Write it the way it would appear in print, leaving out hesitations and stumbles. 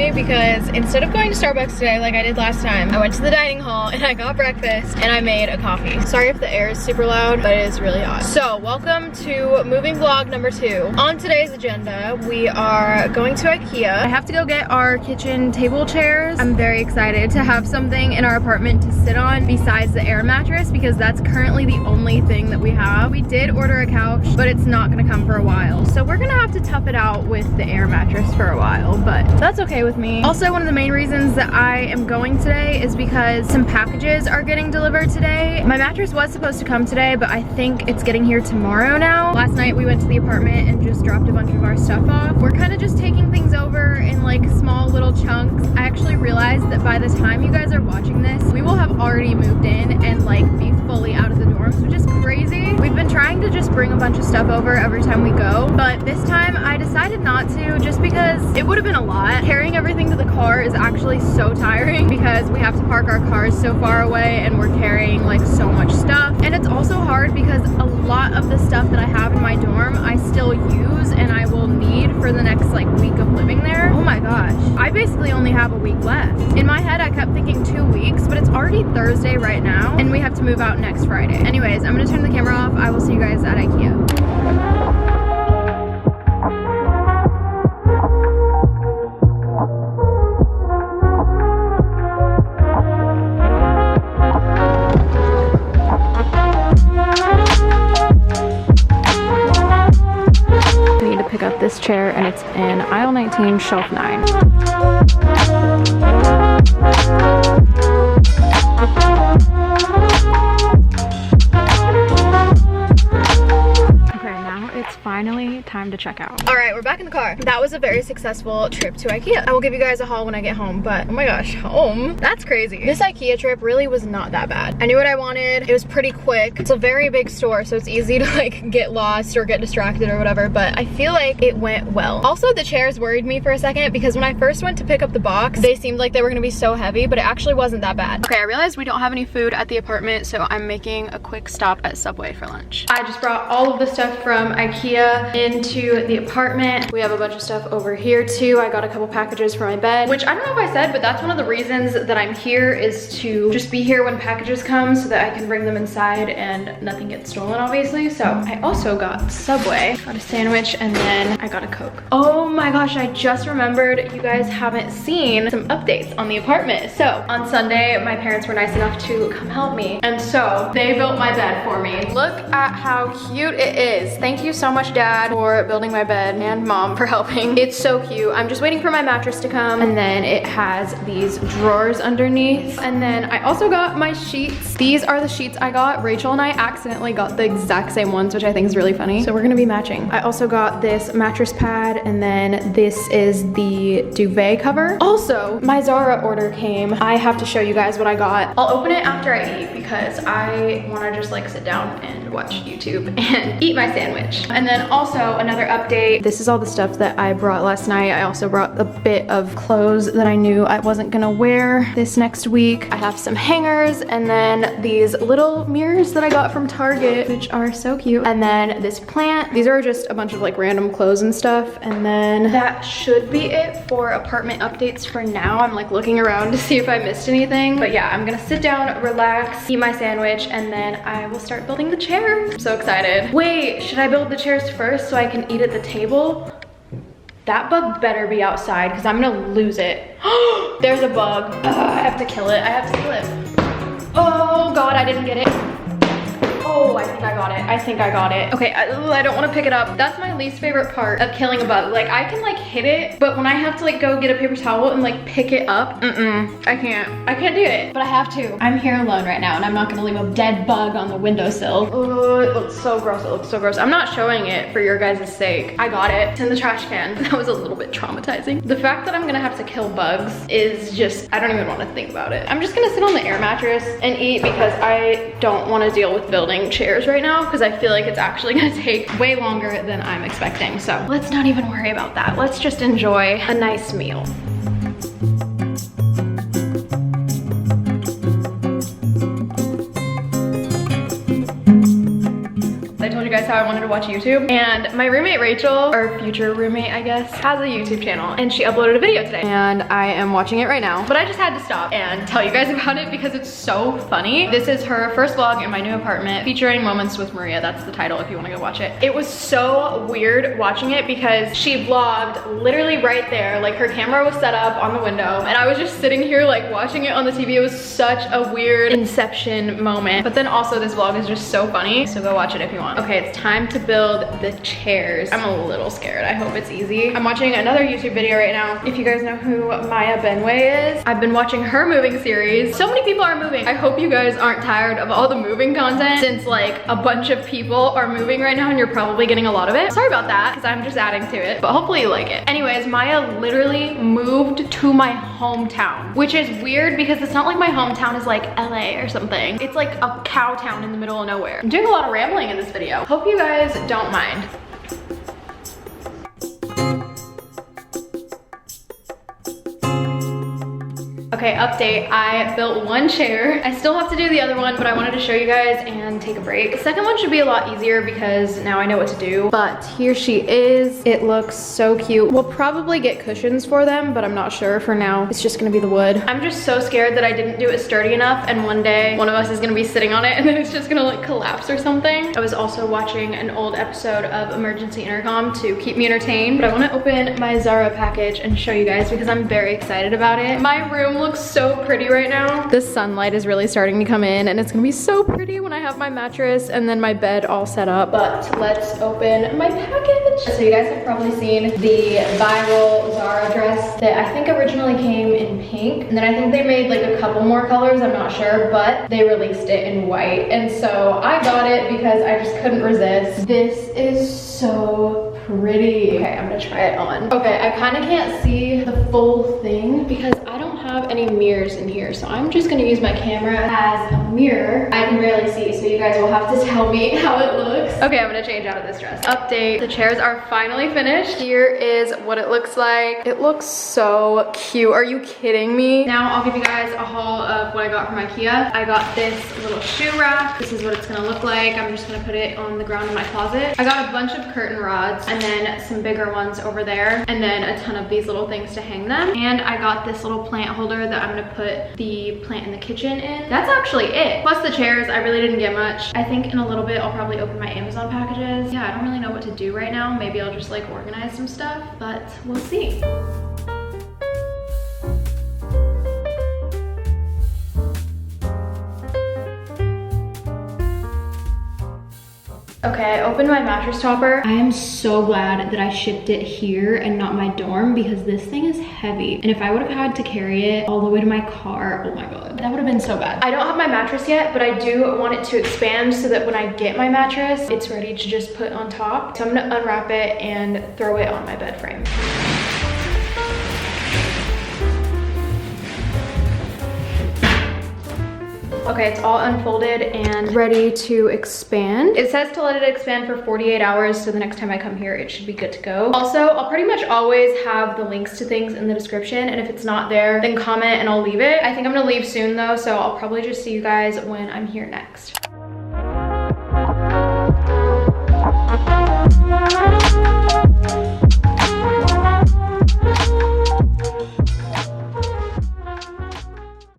me because instead of going to Starbucks today like I did last time, I went to the dining hall and I got breakfast and I made a coffee. Sorry if the air is super loud, but it is really hot. So welcome to moving vlog number 2. On today's agenda, we are going to IKEA. I have to go get our kitchen table chairs. I'm very excited to have something in our apartment to sit on besides the air mattress because that's currently the only thing that we have. We did order a couch, but it's not gonna come for a while. So we're gonna have to tough it out with the air mattress for a while, but that's okay with me. Also, one of the main reasons that I am going today is because some packages are getting delivered today. My mattress was supposed to come today, but I think it's getting here tomorrow now. Last night we went to the apartment and just dropped a bunch of our stuff off. We're kind of just taking things over in like small little chunks. I actually realized that by the time you guys are watching this, we will have already moved in and like be fully out of the dorms, which is crazy. We've been trying to just bring a bunch of stuff over every time we go, but this time I decided not to just because it would have been a lot. Carrying everything to the car is actually so tiring because we have to park our cars so far away and we're carrying like so much stuff. And it's also hard because a lot of the stuff that I have in my dorm I still use and I will need for the next like week of living there. Oh my gosh, I basically only have a week left. In my head I kept thinking 2 weeks, but it's already Thursday right now and we have to move out next Friday. Anyways, I'm gonna turn the camera off. I will see you guys at IKEA. Pick up this chair and it's in aisle 19, shelf 9. It's finally time to check out. All right, we're back in the car. That was a very successful trip to IKEA. I will give you guys a haul when I get home, but oh my gosh, home? That's crazy. This IKEA trip really was not that bad. I knew what I wanted. It was pretty quick. It's a very big store, so it's easy to like get lost or get distracted or whatever, but I feel like it went well. Also, the chairs worried me for a second because when I first went to pick up the box, they seemed like they were gonna be so heavy, but it actually wasn't that bad. Okay, I realized we don't have any food at the apartment, so I'm making a quick stop at Subway for lunch. I just brought all of the stuff from IKEA into the apartment. We have a bunch of stuff over here too. I got a couple packages for my bed, which I don't know if I said, but that's one of the reasons that I'm here is to just be here when packages come so that I can bring them inside and nothing gets stolen, obviously. So I also got Subway, got a sandwich, and then I got a Coke. Oh my gosh, I just remembered you guys haven't seen some updates on the apartment. So on Sunday, my parents were nice enough to come help me, and so they built my bed for me. Look at how cute it is. Thank you so much, Dad, for building my bed, and Mom for helping. It's so cute. I'm just waiting for my mattress to come, and then it has these drawers underneath. And then I also got my sheets. These are the sheets I got. Rachel and I accidentally got the exact same ones, which I think is really funny. So we're gonna be matching. I also got this mattress pad, and then this is the duvet cover. Also, my Zara order came. I have to show you guys what I got. I'll open it after I eat because I wanna just like sit down and watch YouTube and eat my sandwich. And then also another update, this is all the stuff that I brought last night. I also brought a bit of clothes that I knew I wasn't gonna wear this next week. I have some hangers and then these little mirrors that I got from Target, which are so cute. And then this plant. These are just a bunch of like random clothes and stuff. And then that should be it for apartment updates for now. I'm like looking around to see if I missed anything. But yeah, I'm gonna sit down, relax, eat my sandwich, and then I will start building the chair. I'm so excited. Wait, should I build the chairs first so I can eat at the table? That bug better be outside because I'm gonna lose it. There's a bug. I have to kill it. I have to kill it. Oh God, I didn't get it. Oh, I think I got it. I think I got it. Okay, I don't want to pick it up. That's my least favorite part of killing a bug. Like, I can like hit it, but when I have to like go get a paper towel and like pick it up, I can't do it. But I have to. I'm here alone right now and I'm not gonna leave a dead bug on the windowsill. Oh, it looks so gross. It looks so gross. I'm not showing it for your guys' sake. I got it. It's in the trash can. That was a little bit traumatizing. The fact that I'm gonna have to kill bugs is just, I don't even want to think about it. I'm just gonna sit on the air mattress and eat because I don't want to deal with building chairs right now because I feel like it's actually gonna take way longer than I'm expecting. So let's not even worry about that. Let's just enjoy a nice meal. how I wanted to watch YouTube. And my roommate Rachel, or future roommate I guess, has a YouTube channel and she uploaded a video today. And I am watching it right now. But I just had to stop and tell you guys about it because it's so funny. This is her first vlog in my new apartment featuring Moments with Maria. That's the title if you want to go watch it. It was so weird watching it because she vlogged literally right there. Like her camera was set up on the window and I was just sitting here like watching it on the TV. It was such a weird inception moment. But then also this vlog is just so funny. So go watch it if you want. Okay, it's time to build the chairs. I'm a little scared. I hope it's easy. I'm watching another YouTube video right now. If you guys know who Maya Benway is, I've been watching her moving series. So many people are moving. I hope you guys aren't tired of all the moving content since like a bunch of people are moving right now and you're probably getting a lot of it. Sorry about that because I'm just adding to it, but hopefully you like it. Anyways, Maya literally moved to my hometown, which is weird because it's not like my hometown is like LA or something. It's like a cow town in the middle of nowhere. I'm doing a lot of rambling in this video. Hope you guys don't mind. Okay, update. I built one chair. I still have to do the other one, but I wanted to show you guys and take a break. The second one should be a lot easier because now I know what to do. But here she is. It looks so cute. We'll probably get cushions for them, but I'm not sure. For now, it's just gonna be the wood. I'm just so scared that I didn't do it sturdy enough and one day one of us is gonna be sitting on it and then it's just gonna like collapse or something. I was also watching an old episode of Emergency Intercom to keep me entertained, but I wanna open my Zara package and show you guys because I'm very excited about it. My room looks so pretty right now. The sunlight is really starting to come in and it's gonna be so pretty when I have my mattress and then my bed all set up. But let's open my package. So you guys have probably seen the viral Zara dress that I think originally came in pink. And then I think they made like a couple more colors, I'm not sure, but they released it in white. And so I got it because I just couldn't resist. This is so pretty. Okay, I'm gonna try it on. Okay, I kind of can't see the full thing because I don't have any mirrors in here, so I'm just gonna use my camera as a mirror. I can barely see, so you guys will have to tell me how it looks. Okay, I'm gonna change out of this dress. Update, the chairs are finally finished. Here is what it looks like. It looks so cute. Are you kidding me? Now I'll give you guys a haul of what I got from IKEA. I got this little shoe rack. This is what it's gonna look like. I'm just gonna put it on the ground in my closet. I got a bunch of curtain rods and then some bigger ones over there and then a ton of these little things to hang them. And I got this little plant holder that I'm gonna put the plant in the kitchen in. That's actually it. Plus the chairs, I really didn't get much. I think in a little bit I'll probably open my Amazon packages. Yeah, I don't really know what to do right now. Maybe I'll just like organize some stuff, but we'll see. Okay, I opened my mattress topper. I am so glad that I shipped it here and not my dorm because this thing is heavy. And if I would have had to carry it all the way to my car, oh my God, that would have been so bad. I don't have my mattress yet, but I do want it to expand so that when I get my mattress, it's ready to just put on top. So I'm gonna unwrap it and throw it on my bed frame. Okay, it's all unfolded and ready to expand. It says to let it expand for 48 hours, so the next time I come here, it should be good to go. Also, I'll pretty much always have the links to things in the description, and if it's not there, then comment and I'll leave it. I think I'm gonna leave soon though, so I'll probably just see you guys when I'm here next.